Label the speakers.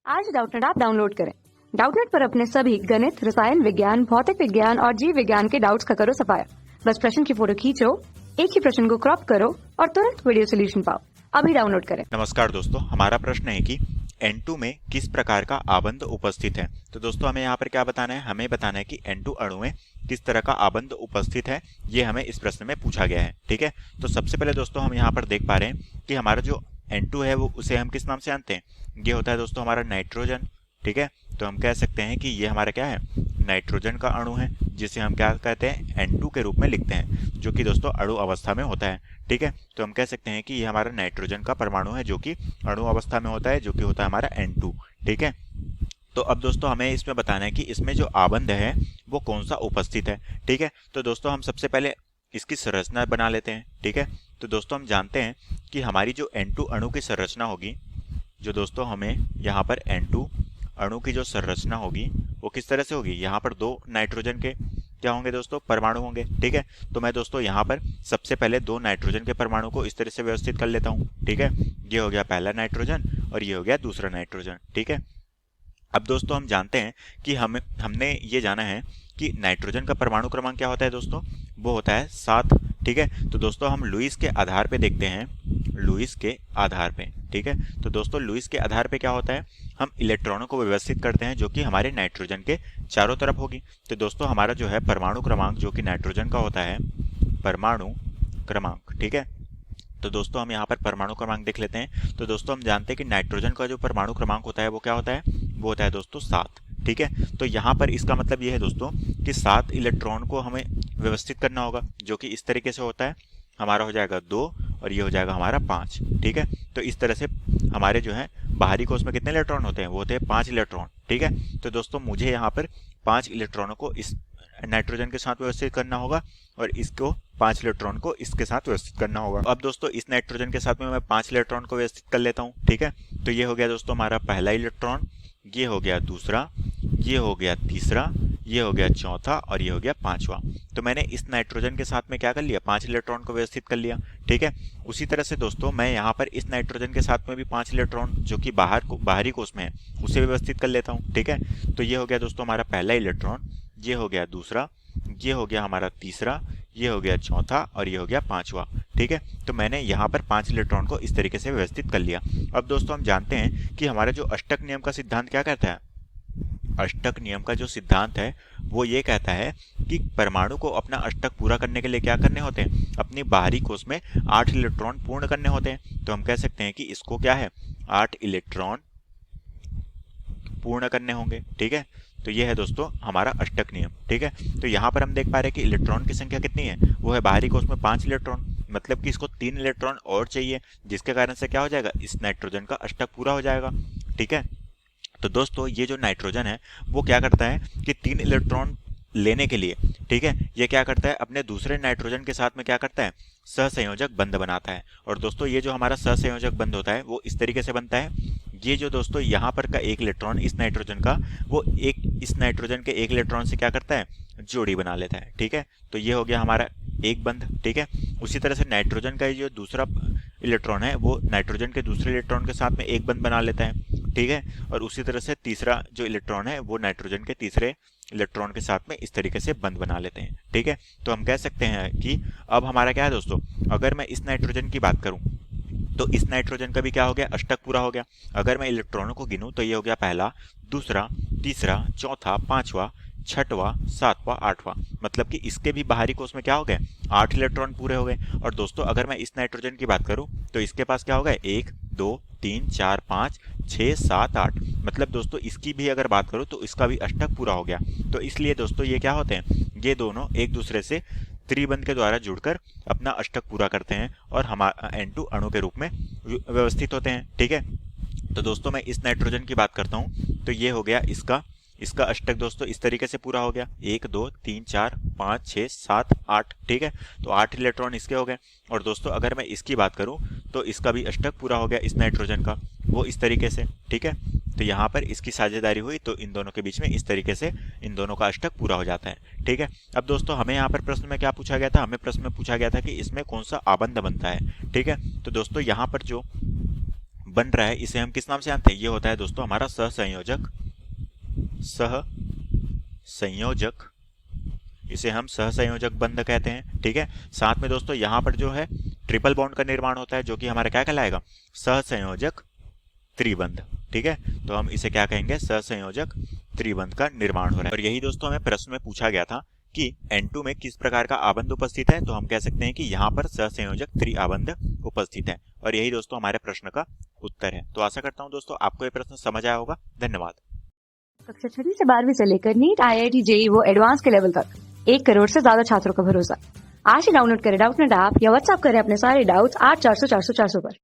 Speaker 1: आज Doubtnut app download करें। Doubtnut पर अपने सभी गणित, रसायन विज्ञान, भौतिक विज्ञान और जीव विज्ञान के डाउट्स का करो सफाया। बस प्रश्न की फोटो खींचो, एक ही प्रश्न को क्रॉप करो और तुरंत वीडियो सोल्यूशन पाओ। अभी डाउनलोड करें।
Speaker 2: नमस्कार दोस्तों, हमारा प्रश्न है कि N2 में किस प्रकार का आबंध उपस्थित है। तो दोस्तों हमें यहाँ पर क्या बताना है, हमें बताना है कि N2 अणु में किस तरह का आबंध उपस्थित है, ये हमें इस प्रश्न में पूछा गया है। ठीक है, तो सबसे पहले दोस्तों हम यहाँ पर देख पा रहे हैं कि हमारा जो N2 है वो उसे हम किस नाम से जानते हैं, ये होता है दोस्तों हमारा नाइट्रोजन। ठीक है, तो हम कह सकते हैं कि ये हमारा क्या है, नाइट्रोजन का अणु है, जिसे हम क्या कहते हैं, N2 के रूप में लिखते हैं, जो कि दोस्तों अणु अवस्था में होता है। ठीक है, तो हम कह सकते हैं कि ये हमारा नाइट्रोजन का परमाणु है जो कि अणु अवस्था में होता है, जो कि होता है हमारा N2। ठीक है, तो अब दोस्तों हमें इसमें बताना है कि इसमें जो आबंध है वो कौन सा उपस्थित है। ठीक है, तो दोस्तों हम सबसे पहले इसकी संरचना बना लेते हैं। ठीक है, तो दोस्तों हम जानते हैं कि हमारी जो N2 अणु की संरचना होगी, जो दोस्तों हमें यहाँ पर N2 अणु की जो संरचना होगी वो किस तरह से होगी, यहाँ पर दो नाइट्रोजन के क्या होंगे दोस्तों, परमाणु होंगे। ठीक है, तो मैं दोस्तों यहाँ पर सबसे पहले दो नाइट्रोजन के परमाणु को इस तरह से व्यवस्थित कर लेता हूँ। ठीक है, ये हो गया पहला नाइट्रोजन और ये हो गया दूसरा नाइट्रोजन। ठीक है, अब दोस्तों हम जानते हैं कि हमने ये जाना है कि नाइट्रोजन का परमाणु क्रमांक क्या होता है दोस्तों, वो होता है 7। ठीक है, तो दोस्तों हम लुईस के आधार पे देखते हैं, लुईस के आधार पे। ठीक है, तो दोस्तों लुईस के आधार पे क्या होता है, हम इलेक्ट्रॉनों को व्यवस्थित करते हैं जो कि हमारे नाइट्रोजन के चारों तरफ होगी। तो दोस्तों हमारा जो है परमाणु क्रमांक जो कि नाइट्रोजन का होता है, परमाणु क्रमांक। ठीक है, तो दोस्तों हम यहाँ पर परमाणु क्रमांक देख लेते हैं। तो दोस्तों हम जानते हैं कि नाइट्रोजन का जो परमाणु क्रमांक होता है वो क्या होता है, वो होता है दोस्तों 7। ठीक है, तो यहाँ पर इसका मतलब ये है दोस्तों कि 7 इलेक्ट्रॉन को हमें व्यवस्थित करना होगा, जो कि इस तरीके से होता है, हमारा हो जाएगा 2 और ये हो जाएगा हमारा 5। ठीक है, तो इस तरह से हमारे जो है बाहरी कोश में कितने इलेक्ट्रॉन होते हैं, वो होते हैं 5 इलेक्ट्रॉन। ठीक है, तो दोस्तों मुझे यहाँ पर 5 इलेक्ट्रॉनों को इस नाइट्रोजन के साथ व्यवस्थित करना होगा और इसको 5 इलेक्ट्रॉन को इसके साथ व्यवस्थित करना होगा। अब दोस्तों इस नाइट्रोजन के साथ में मैं 5 इलेक्ट्रॉन को व्यवस्थित कर लेता हूँ। ठीक है, तो ये हो गया दोस्तों हमारा पहला इलेक्ट्रॉन, ये हो गया दूसरा, ये हो गया तीसरा, ये हो गया चौथा और ये हो गया पांचवा। तो मैंने इस नाइट्रोजन के साथ में क्या कर लिया, 5 इलेक्ट्रॉन को व्यवस्थित कर लिया। ठीक है, उसी तरह से दोस्तों मैं यहाँ पर इस नाइट्रोजन के साथ में भी 5 इलेक्ट्रॉन जो कि बाहरी कोश में है उसे व्यवस्थित कर लेता हूँ। ठीक है, तो ये हो गया दोस्तों हमारा पहला इलेक्ट्रॉन, ये हो गया दूसरा, ये हो गया हमारा तीसरा, ये हो गया चौथा और ये हो गया पांचवा। ठीक है, तो मैंने यहाँ पर 5 इलेक्ट्रॉन को इस तरीके से व्यवस्थित कर लिया। अब दोस्तों हम जानते हैं कि हमारा जो अष्टक नियम का सिद्धांत क्या कहता है, अष्टक नियम का जो सिद्धांत है वो ये कहता है कि परमाणु को अपना अष्टक पूरा करने के लिए क्या करने होते हैं, अपनी बाहरी कोश में 8 इलेक्ट्रॉन पूर्ण करने होते हैं। तो हम कह सकते हैं कि इसको क्या है, 8 इलेक्ट्रॉन पूर्ण करने होंगे। ठीक है, तो ये है दोस्तों हमारा अष्टक नियम। ठीक है, तो यहाँ पर हम देख पा रहे हैं कि इलेक्ट्रॉन की संख्या कितनी है, वो है बाहरी कोश में 5 इलेक्ट्रॉन, मतलब कि इसको 3 इलेक्ट्रॉन और चाहिए, जिसके कारण से क्या हो जाएगा, इस नाइट्रोजन का अष्टक पूरा हो जाएगा। ठीक है, तो दोस्तों ये जो नाइट्रोजन है वो क्या करता है कि 3 इलेक्ट्रॉन लेने के लिए, ठीक है, ये क्या करता है, अपने दूसरे नाइट्रोजन के साथ में क्या करता है, सहसंयोजक बंध बनाता है। और दोस्तों ये जो हमारा सहसंयोजक बंध होता है वो इस तरीके से बनता है, ये जो दोस्तों यहाँ पर का एक इलेक्ट्रॉन इस नाइट्रोजन का, वो एक इस नाइट्रोजन के एक इलेक्ट्रॉन से क्या करता है, जोड़ी बना लेता है। ठीक है, तो ये हो गया हमारा एक बंध। ठीक है, उसी तरह से नाइट्रोजन का जो दूसरा इलेक्ट्रॉन है वो नाइट्रोजन के दूसरे इलेक्ट्रॉन के साथ में एक बंध बना लेता है। ठीक है, और उसी तरह से तीसरा जो इलेक्ट्रॉन है वो नाइट्रोजन के तीसरे इलेक्ट्रॉन के साथ में इस तरीके से बंध बना लेते हैं। ठीक है, तो हम कह सकते हैं कि अब हमारा क्या है दोस्तों, अगर मैं इस नाइट्रोजन की बात करूं तो इस नाइट्रोजन का भी क्या हो गया, अष्टक पूरा हो गया। अगर मैं इलेक्ट्रॉनों को गिनूं तो ये हो गया पहला, दूसरा, तीसरा, चौथा, पांचवा, छठवां, सातवां, आठवां, मतलब कि इसके भी बाहरी कोश में क्या हो गए, 8 इलेक्ट्रॉन पूरे हो गए। और दोस्तों अगर मैं इस नाइट्रोजन की बात करूं तो इसके पास क्या हो गए, 1 2 3 4 5 6 7 8, मतलब दोस्तों इसकी भी अगर बात करूं तो इसका भी अष्टक पूरा हो गया। तो इसलिए दोस्तों ये क्या होते हैं, ये दोनों एक दूसरे से त्रिबंध के द्वारा जुड़कर अपना अष्टक पूरा करते हैं और हमारा N2 अणु के रूप में व्यवस्थित होते हैं। ठीक है, तो दोस्तों मैं इस नाइट्रोजन की बात करता हूं तो ये हो गया इसका अष्टक दोस्तों इस तरीके से पूरा हो गया, 1 2 3 4 5 6 7 8। ठीक है, तो 8 इलेक्ट्रॉन इसके हो गए। और दोस्तों अगर मैं इसकी बात करूं तो इसका भी अष्टक पूरा हो गया इस नाइट्रोजन का, वो इस तरीके से। ठीक है, तो यहाँ पर इसकी साझेदारी हुई तो इन दोनों के बीच में इस तरीके से इन दोनों का अष्टक पूरा हो जाता है। ठीक है, अब दोस्तों हमें यहाँ पर प्रश्न में क्या पूछा गया था, हमें प्रश्न में पूछा गया था कि इसमें कौन सा आबंध बनता है। ठीक है, तो दोस्तों यहाँ पर जो बन रहा है इसे हम किस नाम से जानते हैं? ये होता है दोस्तों हमारा सहसंयोजक। सहसंयोजक, इसे हम सहसंयोजक बंध कहते हैं। ठीक है, साथ में दोस्तों यहाँ पर जो है ट्रिपल बॉन्ड का निर्माण होता है जो कि हमारा क्या कहलाएगा? सहसंयोजक त्रिबंध। ठीक है, तो हम इसे क्या कहेंगे? सहसंयोजक त्रिबंध का निर्माण हो रहा है। और यही दोस्तों हमें प्रश्न में पूछा गया था कि N2 में किस प्रकार का आबंध उपस्थित है, तो हम कह सकते हैं कि यहाँ पर सहसंयोजक त्रिआबंध उपस्थित है। और यही दोस्तों हमारे प्रश्न का उत्तर है। तो आशा करता हूँ दोस्तों आपको ये प्रश्न समझ आया होगा। धन्यवाद।
Speaker 1: कक्षा 6 से 12वीं से लेकर नीट, IIT, JEE वो एडवांस के लेवल तक 1 करोड़ से ज्यादा छात्रों का भरोसा। आज ही डाउनलोड करें डाउटनेट ऐप या व्हाट्सएप करें अपने सारे डाउट्स 8400 400 400 पर।